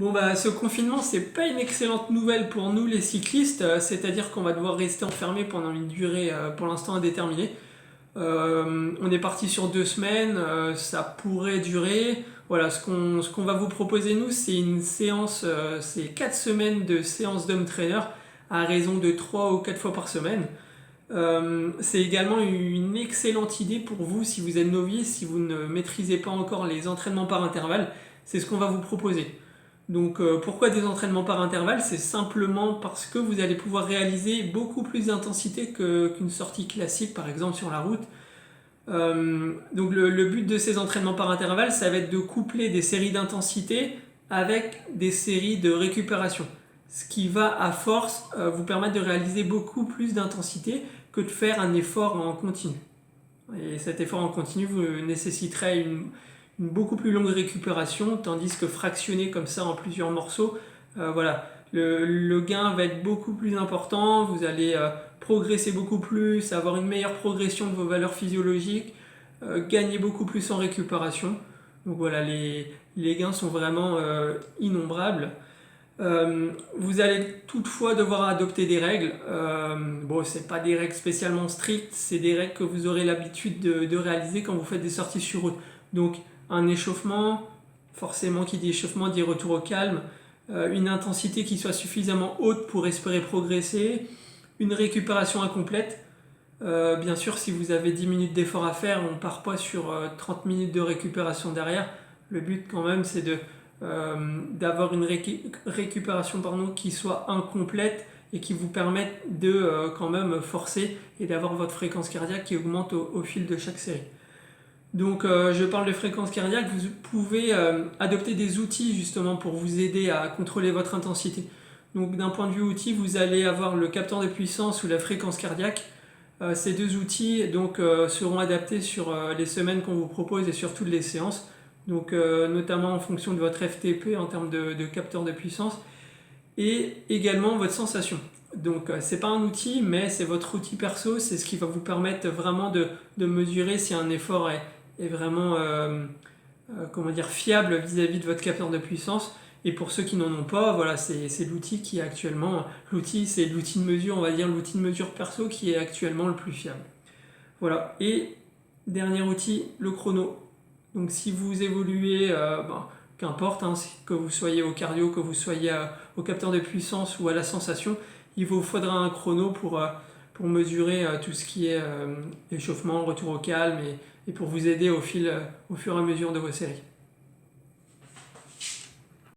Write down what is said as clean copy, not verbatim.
Bon bah ce confinement c'est pas une excellente nouvelle pour nous les cyclistes, c'est-à-dire qu'on va devoir rester enfermé pendant une durée pour l'instant indéterminée. On est parti sur 2 semaines, ça pourrait durer. Voilà, ce qu'on va vous proposer nous c'est une séance, c'est 4 semaines de séance d'home trainer à raison de 3 ou 4 fois par semaine. C'est également une excellente idée pour vous si vous êtes novice, si vous ne maîtrisez pas encore les entraînements par intervalle, c'est ce qu'on va vous proposer. Donc pourquoi des entraînements par intervalle? C'est simplement parce que vous allez pouvoir réaliser beaucoup plus d'intensité qu'une sortie classique par exemple sur la route. Donc le but de ces entraînements par intervalle, ça va être de coupler des séries d'intensité avec des séries de récupération. Ce qui va à force vous permettre de réaliser beaucoup plus d'intensité que de faire un effort en continu. Et cet effort en continu vous nécessiterait une beaucoup plus longue récupération, tandis que fractionner comme ça en plusieurs morceaux, voilà, le gain va être beaucoup plus important, vous allez progresser beaucoup plus, avoir une meilleure progression de vos valeurs physiologiques, gagner beaucoup plus en récupération. Donc voilà, les gains sont vraiment innombrables. Vous allez toutefois devoir adopter des règles. Bon, c'est pas des règles spécialement strictes, c'est des règles que vous aurez l'habitude de réaliser quand vous faites des sorties sur route. Donc, un échauffement, forcément qui dit échauffement dit retour au calme, une intensité qui soit suffisamment haute pour espérer progresser, une récupération incomplète. Bien sûr, si vous avez 10 minutes d'effort à faire, on ne part pas sur 30 minutes de récupération derrière. Le but quand même, c'est d'avoir une récupération qui soit incomplète et qui vous permette de quand même forcer et d'avoir votre fréquence cardiaque qui augmente au fil de chaque série. Donc je parle de fréquence cardiaque, vous pouvez adopter des outils justement pour vous aider à contrôler votre intensité. Donc d'un point de vue outil, vous allez avoir le capteur de puissance ou la fréquence cardiaque. Ces deux outils seront adaptés sur les semaines qu'on vous propose et sur toutes les séances. Donc notamment en fonction de votre FTP en termes de capteur de puissance et également votre sensation. Donc c'est pas un outil mais c'est votre outil perso, c'est ce qui va vous permettre vraiment de mesurer si un effort est vraiment fiable vis-à-vis de votre capteur de puissance. Et pour ceux qui n'en ont pas, voilà, c'est l'outil qui est actuellement, c'est l'outil de mesure, on va dire l'outil de mesure perso qui est actuellement le plus fiable. Voilà, et dernier outil, le chrono. Donc si vous évoluez, qu'importe, que vous soyez au cardio, que vous soyez au capteur de puissance ou à la sensation, il vous faudra un chrono pour mesurer tout ce qui est échauffement, retour au calme et pour vous aider au fur et à mesure de vos séries.